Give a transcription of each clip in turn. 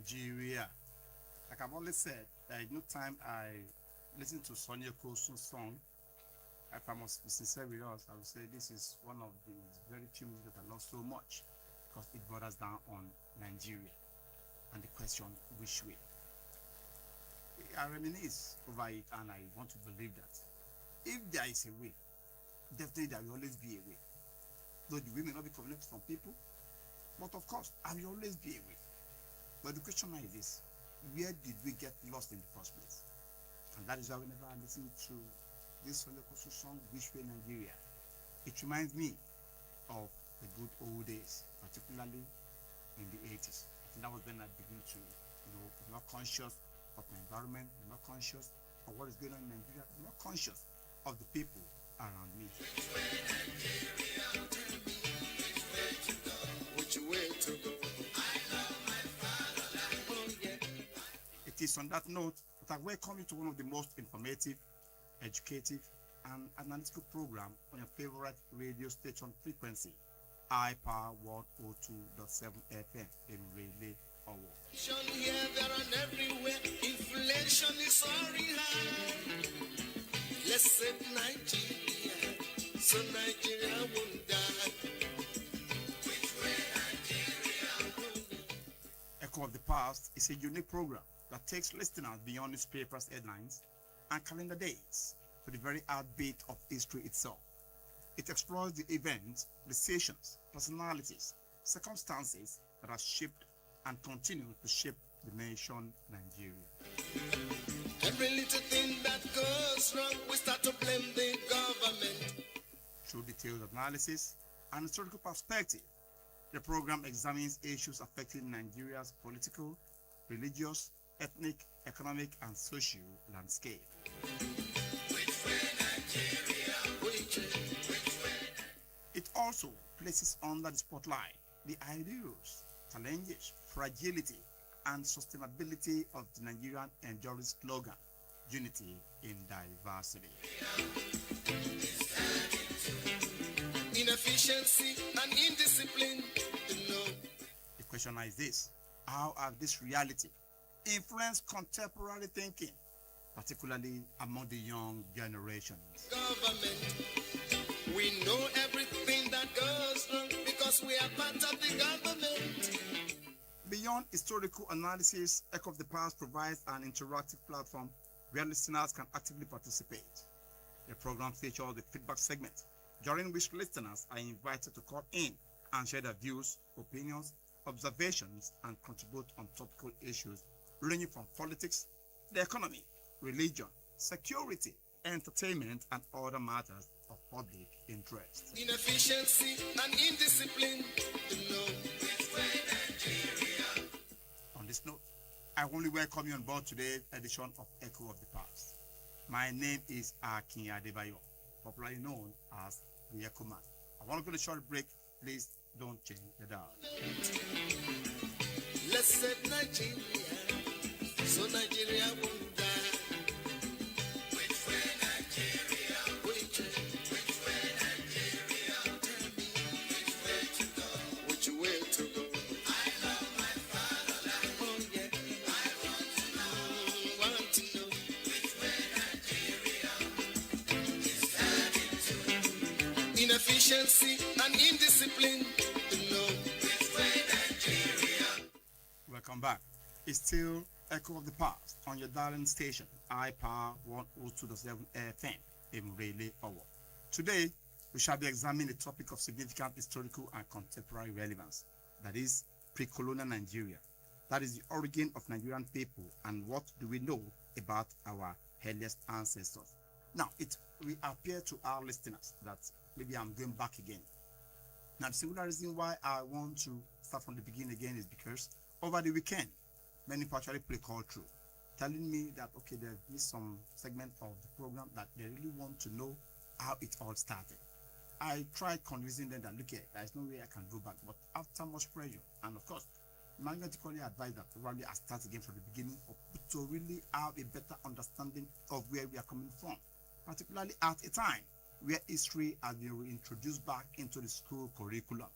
Nigeria. Like I've always said, there is no time I listen to Sonia Kosu's song. If I must be sincere with us, I would say this is one of the very few movies that I love so much because it borders down on Nigeria and the question which way. I reminisce over it and I want to believe that if there is a way, definitely there will always be a way. Though the way may not be convenient for some people, but of course, there will always be a way. But the question now is this: where did we get lost in the first place? And that is why whenever I listen to this Solekosu song, Which Way Nigeria, it reminds me of the good old days, particularly in the 80s. I think that was when I began to, be more conscious of my environment, be more conscious of what is going on in Nigeria, be more conscious of the people around me. Which way Nigeria, tell me which way to go. Which way to go? I love my fatherland. Oh yeah. It is on that note that I welcome you to one of the most informative, educative, and analytical program on your favorite radio station frequency, iPower 102.7 FM in Relay Owo. Here, there, and everywhere. Inflation is soaring high. Let's save Nigeria, so Nigeria won't die. Which way Nigeria? Echo of the Past is a unique program that takes listeners beyond newspapers' headlines and calendar dates to the very heartbeat of history itself. It explores the events, decisions, personalities, circumstances that have shaped and continue to shape the nation Nigeria. Every little thing that goes wrong, we start to blame the government. Through detailed analysis and historical perspective, the program examines issues affecting Nigeria's political, religious, ethnic, economic, and social landscape. Which way Nigeria? Which way? It also places under the spotlight the ideals, challenges, fragility, and sustainability of the Nigerian enduring slogan, Unity in Diversity. Inefficiency and indiscipline, The question is this: how have this reality influenced contemporary thinking, particularly among the young generations? Government, we know everything that goes wrong because we are part of the government. Beyond historical analysis, Echo of the Past provides an interactive platform where listeners can actively participate. The program features the feedback segment, during which listeners are invited to call in and share their views, opinions, observations, and contribute on topical issues ranging from politics, the economy, religion, security, entertainment, and other matters of public interest. Inefficiency and indiscipline, which way Nigeria. On this note, I warmly welcome you on board today's edition of Echo of the Past. My name is Akin Adebayo, popularly known as the Echo Man. I want to go to a short break. Please don't change the dial. Let's save Nigeria, so Nigeria won't die. Which way Nigeria? Which way Nigeria? Tell me which way to go. Which way to go? I love my fatherland. Oh yeah. I want to know which way Nigeria is heading to. Inefficiency and indiscipline, which way Nigeria. Welcome back. It's still Echo of the Past on your darling station, iPower 102.7 FM in Relay Owo. Today, we shall be examining the topic of significant historical and contemporary relevance, that is, pre-colonial Nigeria. That is the origin of Nigerian people and what do we know about our earliest ancestors. Now, it will appear to our listeners that maybe I'm going back again. Now, the singular reason why I want to start from the beginning again is because over the weekend, many people actually play call through, telling me that, okay, they've missed some segment of the program that they really want to know how it all started. I tried convincing them that, look here, there is no way I can go back. But after much pressure, and of course, management equally advised that probably I start again from the beginning to really have a better understanding of where we are coming from, particularly at a time where history has been reintroduced back into the school curriculum.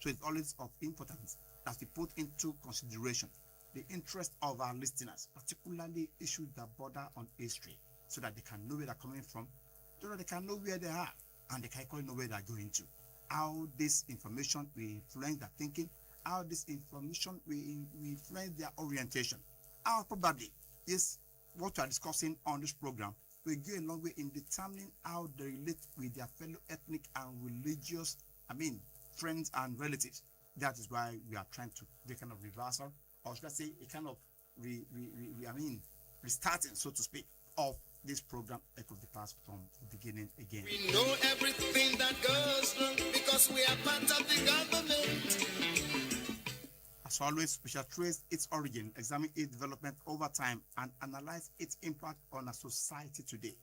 So it's always of importance that we put into consideration the interest of our listeners, particularly issues that border on history, so that they can know where they're coming from, so that they can know where they are, and they can know where they're going to. How this information will influence their thinking, how this information will influence their orientation. How probably is what we are discussing on this program will go a long way in determining how they relate with their fellow ethnic and religious, friends and relatives. That is why we are trying to do a kind of reversal, or should I say, a kind of restarting, so to speak, of this program Echo of the Past from the beginning again. We know everything that goes wrong because we are part of the government. As always, we shall trace its origin, examine its development over time, and analyze its impact on our society today.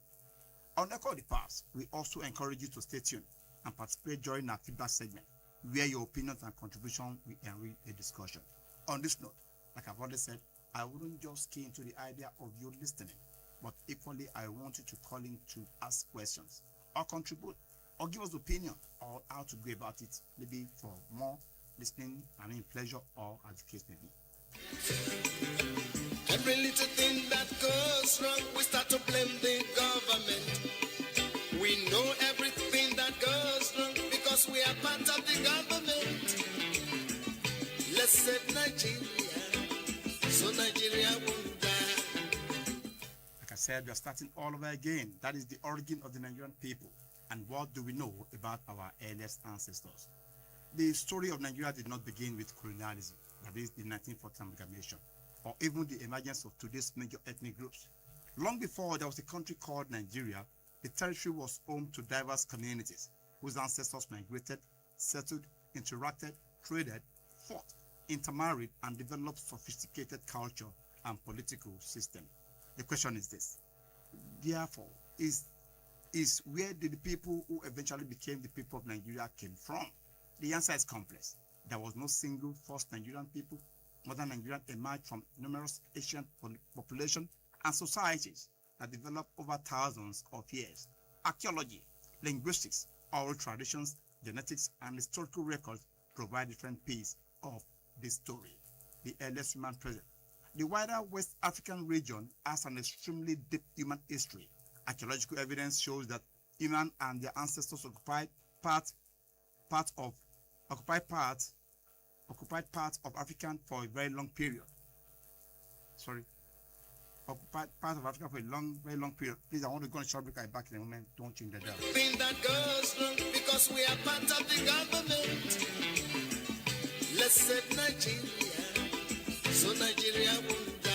On Echo of the Past, we also encourage you to stay tuned and participate during our feedback segment, where your opinions and contributions will enrich the discussion. On this note, like I've already said, I wouldn't just key into the idea of you listening, but equally I want you to call in to ask questions, or contribute, or give us opinion on how to go about it, maybe for more listening, pleasure, or as the case may be. Every little thing that goes wrong, we start to blame the government. We know everything that goes wrong because we are part of the government. Let's save Nigeria, so Nigeria won't die. Like I said, we are starting all over again. That is the origin of the Nigerian people. And what do we know about our earliest ancestors? The story of Nigeria did not begin with colonialism, that is the 1940 amalgamation, or even the emergence of today's major ethnic groups. Long before there was a country called Nigeria, the territory was home to diverse communities whose ancestors migrated, settled, interacted, traded, fought, intermarried, and developed sophisticated culture and political system. The question is this: therefore, is where did the people who eventually became the people of Nigeria came from? The answer is complex. There was no single first Nigerian people. Modern Nigeria emerged from numerous ancient populations and societies that developed over thousands of years. Archaeology, linguistics, oral traditions, genetics, and historical records provide different pieces of this story. The earliest human present. The wider West African region has an extremely deep human history. Archaeological evidence shows that humans and their ancestors occupied parts of Africa for a very long period. Occupied part of Africa for a very long period. Please, I want to go on a short break. I'll be back in a moment. Don't change the dial. Thing that goes wrong because we are part of the government. Let's save Nigeria, so Nigeria won't die.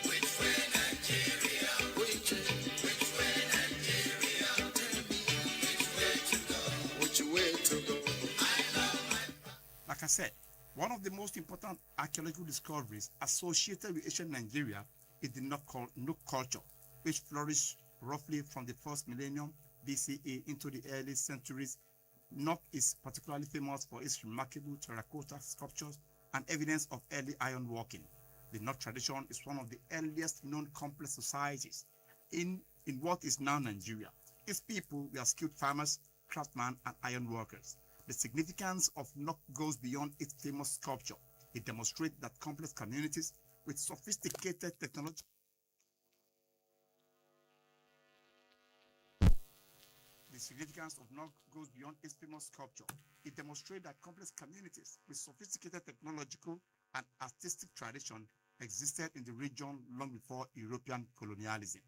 Which way Nigeria? Which way Nigeria? Tell me which way to go? Which way to go? Like I said, one of the most important archaeological discoveries associated with ancient Nigeria is the Nook culture, which flourished roughly from the first millennium BCE into the early centuries. Nook is particularly famous for its remarkable terracotta sculptures and evidence of early iron working. The Nook tradition is one of the earliest known complex societies in what is now Nigeria. Its people were skilled farmers, craftsmen, and iron workers. The significance of Nook goes beyond its famous sculpture. It demonstrates that complex communities with sophisticated technology. The significance of Nook goes beyond its famous sculpture. It demonstrates that complex communities with sophisticated technological and artistic tradition existed in the region long before European colonialism.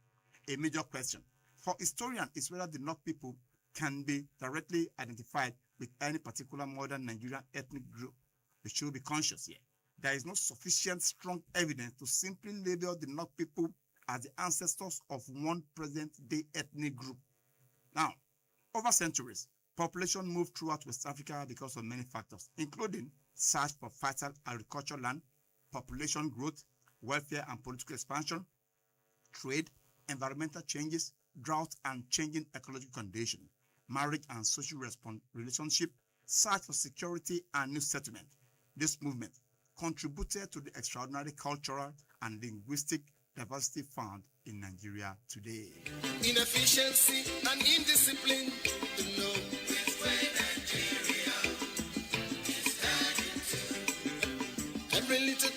A major question for historians is whether the Nook people can be directly identified with any particular modern Nigerian ethnic group. We should be conscious here. There is no sufficient strong evidence to simply label the Nook people as the ancestors of one present-day ethnic group. Now, over centuries, population moved throughout West Africa because of many factors, including search for fertile agricultural land, population growth, welfare and political expansion, trade, environmental changes, drought and changing ecological conditions, marriage and social relationship, search for security and new settlement. This movement contributed to the extraordinary cultural and linguistic diversity found in Nigeria today. Inefficiency and indiscipline to know which way Nigeria is heading to. Every little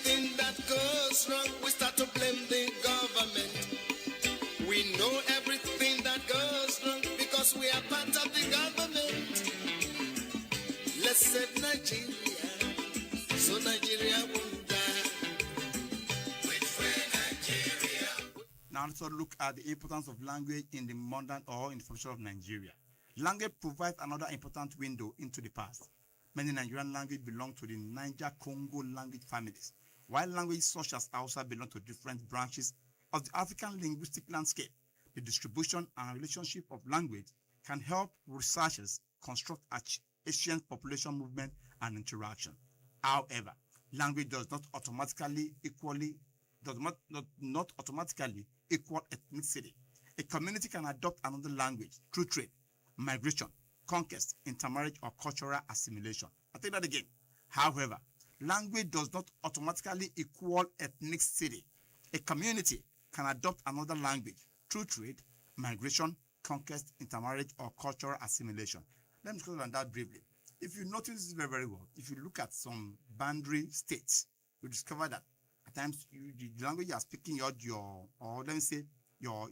We know everything that goes wrong because we are part of the government. Let's save Nigeria so Nigeria won't die. Wait for Nigeria. Now let's look at the importance of language in the modern or in the future of Nigeria. Language provides another important window into the past. Many Nigerian languages belong to the Niger-Congo language families, while languages such as Hausa belong to different branches of the African linguistic landscape. The distribution and relationship of language can help researchers construct ancient population movement and interaction. However, language does not automatically equal ethnicity. A community can adopt another language through trade, migration, conquest, intermarriage, or cultural assimilation. I take that again. However, language does not automatically equal ethnicity. A community can adopt another language through trade, migration, conquest, intermarriage, or cultural assimilation. Let me comment on that briefly. If you notice this very, very well, if you look at some boundary states, you discover that at times the language you are speaking, or let me say your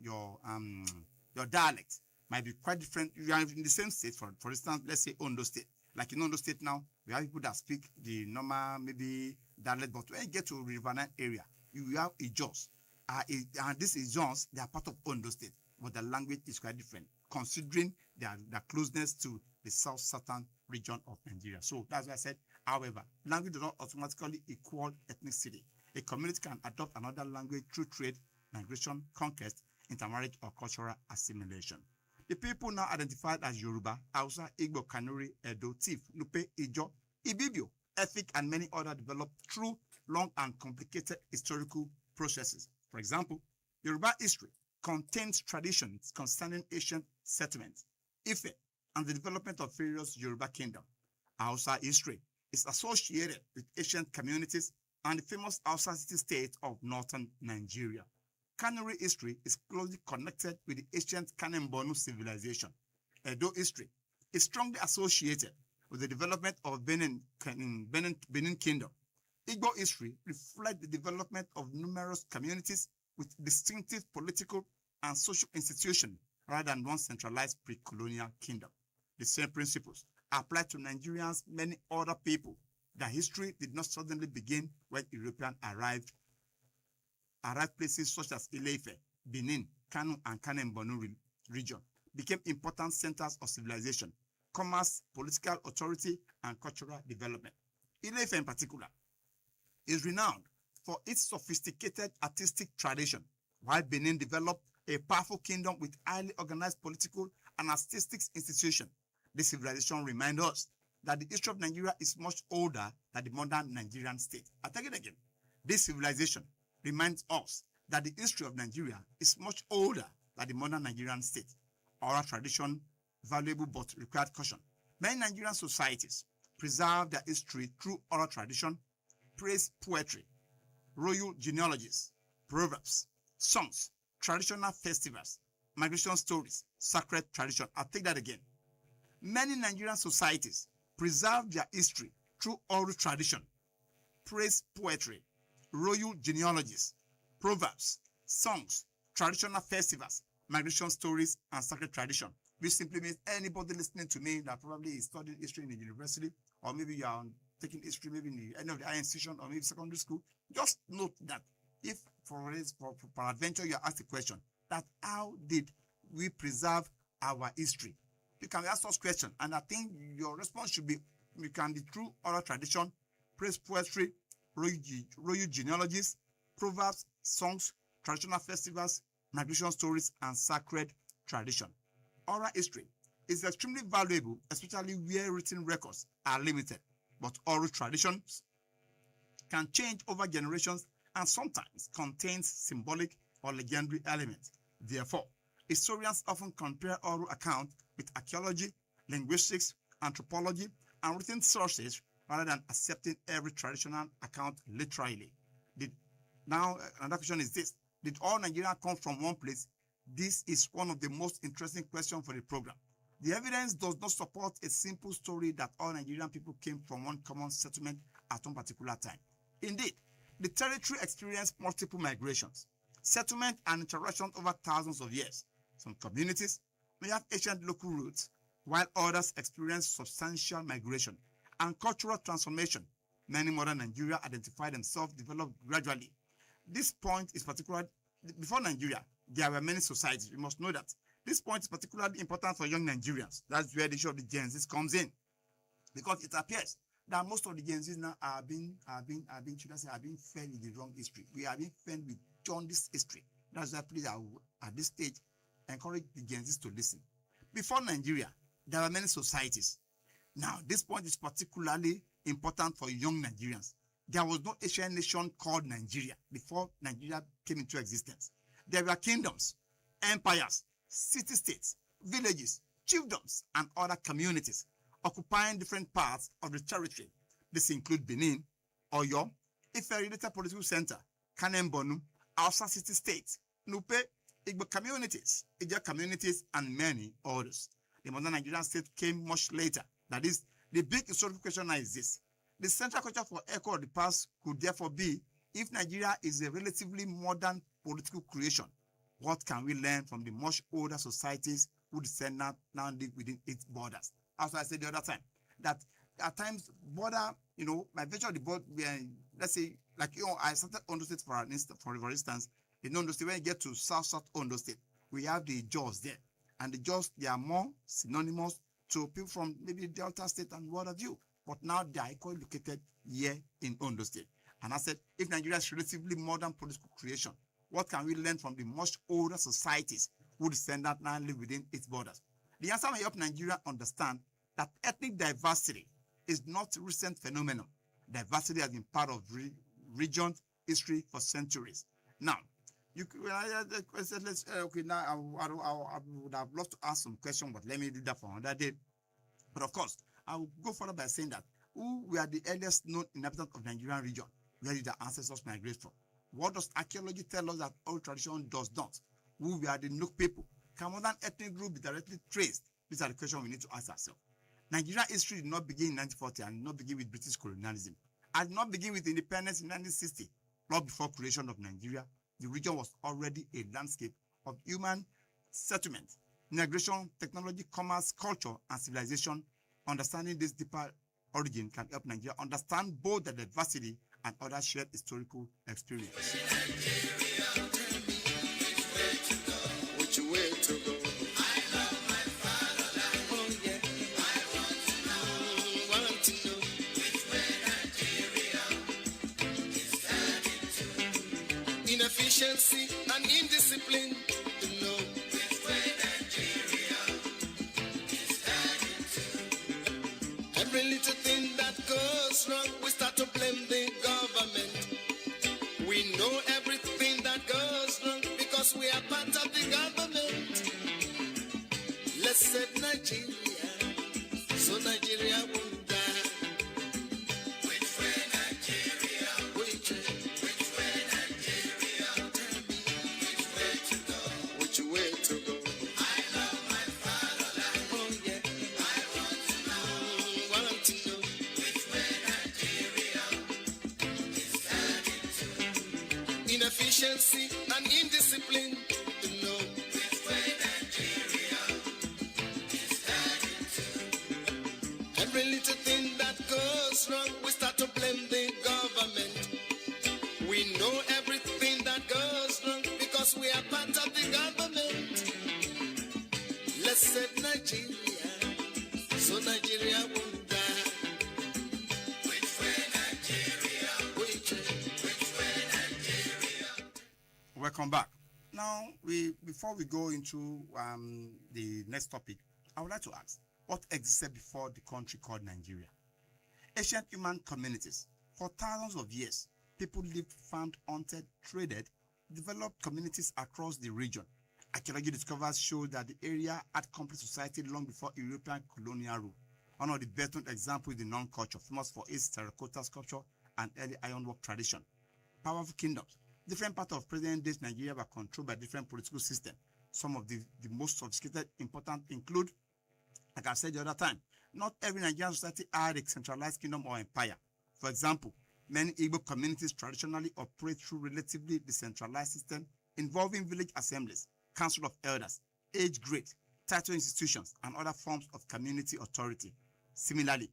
dialect might be quite different. You are in the same state, for instance, let's say Ondo State. Like in Ondo State now, we have people that speak the normal, maybe dialect, but when you get to Riverine area, you have Ijos. And these Ijos, they are part of Ondo State, but the language is quite different, considering their closeness to the southern region of Nigeria. So that's why I said, however, language does not automatically equal ethnicity. A community can adopt another language through trade, migration, conquest, intermarriage, or cultural assimilation. The people now identified as Yoruba, Hausa, Igbo, Kanuri, Edo, Tiv, Nupe, Ijo, Ibibio, Efik, and many others developed through long and complicated historical processes. For example, Yoruba history contains traditions concerning ancient settlements, Ife, and the development of various Yoruba kingdoms. Hausa history is associated with ancient communities and the famous Hausa city-state of northern Nigeria. Kanuri history is closely connected with the ancient Kanem-Borno civilization. Edo history is strongly associated with the development of Benin Kingdom. Igbo history reflects the development of numerous communities with distinctive political and social institutions rather than one centralized pre-colonial kingdom. The same principles apply to Nigerians' many other people. Their history did not suddenly begin when Europeans arrived places such as Ile-Ife, Benin, Kano, and Kanem-Borno region became important centers of civilization, commerce, political authority, and cultural development. Ile-Ife in particular is renowned for its sophisticated artistic tradition, while Benin developed a powerful kingdom with highly organized political and artistic institutions. This civilization reminds us that the history of Nigeria is much older than the modern Nigerian state. I take it again. This civilization reminds us that the history of Nigeria is much older than the modern Nigerian state. Oral tradition, valuable but required caution. Many Nigerian societies preserve their history through oral tradition, praise poetry, royal genealogies, proverbs, songs, traditional festivals, migration stories, sacred tradition. I'll take that again. Many Nigerian societies preserve their history through oral tradition, praise poetry, royal genealogies, proverbs, songs, traditional festivals, migration stories, and sacred tradition, which simply means anybody listening to me that probably is studying history in the university, or maybe you are taking history maybe in any of the higher institution or maybe secondary school, just note that if for adventure you are asked the question that how did we preserve our history, you can ask us questions, and I think your response should be through oral tradition, praise poetry, royal genealogies, proverbs, songs, traditional festivals, migration stories, and sacred tradition. Oral history is extremely valuable, especially where written records are limited, but oral traditions can change over generations and sometimes contains symbolic or legendary elements. Therefore, historians often compare oral accounts with archaeology, linguistics, anthropology, and written sources rather than accepting every traditional account literally. Another question is this: did all Nigerians come from one place? This is one of the most interesting questions for the program. The evidence does not support a simple story that all Nigerian people came from one common settlement at one particular time. Indeed, the territory experienced multiple migrations. settlement and interaction over thousands of years. Some communities may have ancient local roots, while others experience substantial migration and cultural transformation. Many modern Nigeria identify themselves developed gradually. This point is particularly before Nigeria, there were many societies. We must know that. This point is particularly important for young Nigerians. That's where the issue of the Gen Z comes in, because it appears that most of the Gen Zs now are being fed with the wrong history. We are being fed with jaundiced history. That's why please at this stage encourage the Gen Zs to listen. Before Nigeria, there are many societies. Now, this point is particularly important for young Nigerians. There was no Asian nation called Nigeria before Nigeria came into existence. There were kingdoms, empires, city-states, villages, chiefdoms, and other communities occupying different parts of the territory. This includes Benin, Oyo, Ife-related political center, Kanem-Borno, Hausa city-states, Nupe, Igbo communities, Ija communities, and many others. The modern Nigerian state came much later. That is, the big historical question now is this. The central question for echo of the past could therefore be, if Nigeria is a relatively modern political creation, what can we learn from the much older societies who descend now live within its borders? As I said the other time, that at times border, by virtue of the border, let's say, I started Ondo State for instance, in Ondo State, when you get to South Ondo State, we have the Jaws there. And the Jaws, they are more synonymous to people from maybe Delta State and what have you. But now they are equally located here in Ondo State. And I said, if Nigeria is relatively modern political creation, what can we learn from the much older societies who descend out now live within its borders? The answer may help Nigeria understand that ethnic diversity is not a recent phenomenon. Diversity has been part of region history for centuries. Now, now I would have loved to ask some questions, but let me do that for another day. But of course, I will go further by saying that who were the earliest known inhabitants of the Nigerian region? Where did the ancestors migrate from? What does archaeology tell us that oral tradition does not? Who were the Nook people? Can modern ethnic group be directly traced? These are the questions we need to ask ourselves. Nigerian history did not begin in 1940 and did not begin with British colonialism. And did not begin with independence in 1960. Long before creation of Nigeria, the region was already a landscape of human settlement, migration, technology, commerce, culture, and civilization. Understanding this deeper origin can help Nigeria understand both the diversity and other shared historical experience. Which way to go? I love my fatherland. Oh yeah. I want to know which way Nigeria is heading to. Inefficiency and indiscipline to know which way Nigeria is heading to. Every little thing that goes wrong, we start to blame the government. We know everything that goes wrong because we are part of the government. Let's save Nigeria so Nigeria won't die. Which way Nigeria? Which way Nigeria? Tell me which way to go? Which way to go? I love my fatherland. Oh yeah. I want to know which way Nigeria is heading to. Inefficiency and indiscipline to know which way Nigeria is heading to. Every little thing that goes wrong, we start to blame the government. We know everything that goes wrong because we are part of the government. Let's save Nigeria so Nigeria won't die. Which way Nigeria? Which way Nigeria? Welcome back. Now, before we go into the next topic, I would like to ask, what existed before the country called Nigeria? Ancient human communities. For thousands of years, people lived, farmed, hunted, traded, developed communities across the region. Archaeology discoveries show that the area had complete society long before European colonial rule. One of the best known examples is the Non culture, famous for its terracotta sculpture and early ironwork tradition. Powerful kingdoms. Different parts of present-day Nigeria were controlled by different political systems. Some of the most sophisticated, important include, like I said the other time, not every Nigerian society had a centralized kingdom or empire. For example, many Igbo communities traditionally operate through relatively decentralized system involving village assemblies, council of elders, age grade, title institutions, and other forms of community authority. Similarly,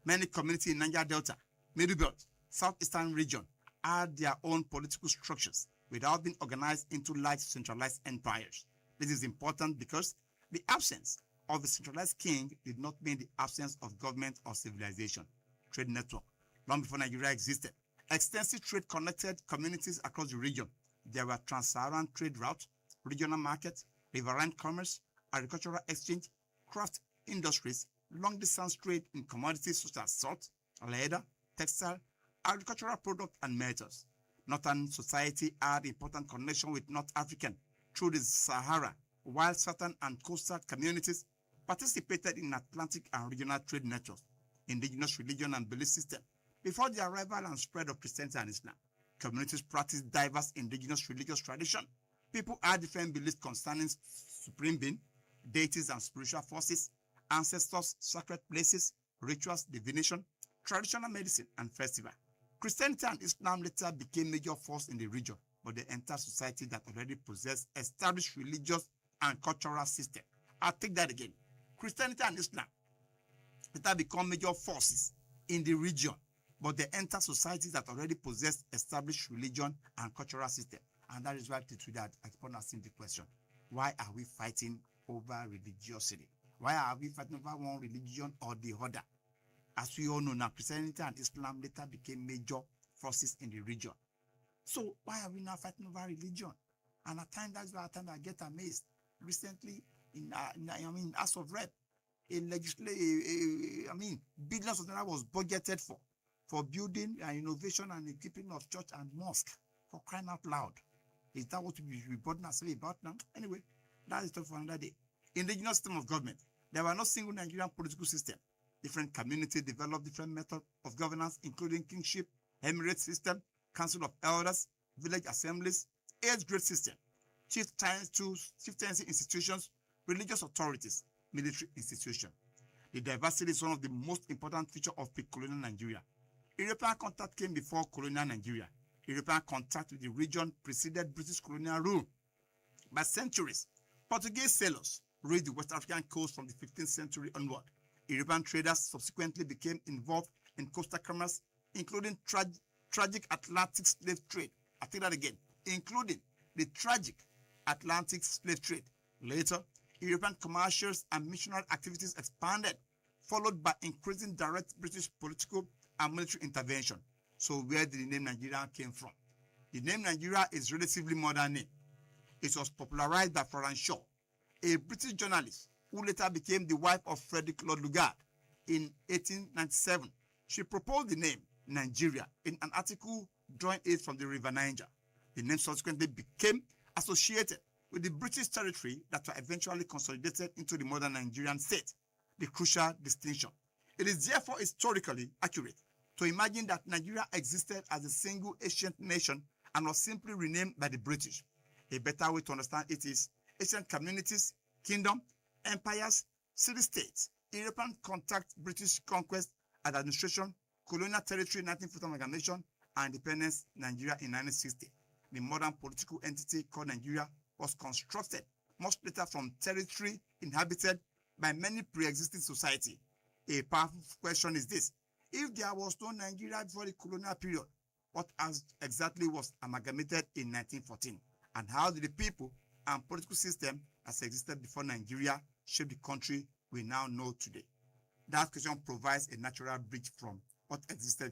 many communities in Niger Delta, Middle Belt, Southeastern region had their own political structures without being organized into large centralized empires. This is important because the absence of a centralized king did not mean the absence of government or civilization. Trade network. Long before Nigeria existed, extensive trade connected communities across the region. There were trans-Saharan trade routes, regional markets, riverine commerce, agricultural exchange, craft industries, long-distance trade in commodities such as salt, leather, textile, agricultural products, and metals. Northern society had important connection with North African through the Sahara, while southern and coastal communities participated in Atlantic and regional trade networks. Indigenous religion and belief system. Before the arrival and spread of Christianity and Islam, communities practiced diverse indigenous religious traditions. People had different beliefs concerning supreme being, deities and spiritual forces, ancestors, sacred places, rituals, divination, traditional medicine, and festival. Christianity and Islam later became major force in the region, but they entered society that already possessed established religious and cultural system. I'll take that again. Christianity and Islam later become major forces in the region, but they enter societies that already possess established religion and cultural system. And that is why today I keep on asking the question, why are we fighting over religiosity? Why are we fighting over one religion or the other? As we all know now, Christianity and Islam later became major forces in the region. So why are we now fighting over religion? And at times, that's why I get amazed. Recently, in House of Rep, billions of dollars was budgeted for building and innovation and equipping of church and mosque, for crying out loud. Is that what we should be bothering ourselves about now? Anyway, that is talk for another day. Indigenous system of government. There were no single Nigerian political system. Different communities developed different methods of governance, including kingship, emirate system, council of elders, village assemblies, age grade system, chieftaincy institutions, religious authorities, military institutions. The diversity is one of the most important features of pre-colonial Nigeria. European contact came before colonial Nigeria. European contact with the region preceded British colonial rule. By centuries, Portuguese sailors raided the West African coast from the 15th century onward. European traders subsequently became involved in coastal commerce, including tragic Atlantic slave trade. I take that again, including the tragic Atlantic slave trade. Later, European commercials and missionary activities expanded, followed by increasing direct British political and military intervention. So where did the name Nigeria came from? The name Nigeria is relatively modern name. It was popularized by Florence Shaw, a British journalist who later became the wife of Frederick Lord Lugard in 1897. She proposed the name Nigeria in an article drawing it from the River Niger. The name subsequently became associated with the British territory that were eventually consolidated into the modern Nigerian state, the crucial distinction. It is therefore historically accurate to imagine that Nigeria existed as a single ancient nation and was simply renamed by the British. A better way to understand it is ancient communities, kingdom, empires, city-states, European contact, British conquest and administration, colonial territory 1940 amalgamation, and independence Nigeria in 1960. The modern political entity called Nigeria was constructed much later from territory inhabited by many pre-existing society. A powerful question is this: if there was no Nigeria before the colonial period, what exactly was amalgamated in 1914? And how did the people and political system as existed before Nigeria shape the country we now know today? That question provides a natural bridge from what existed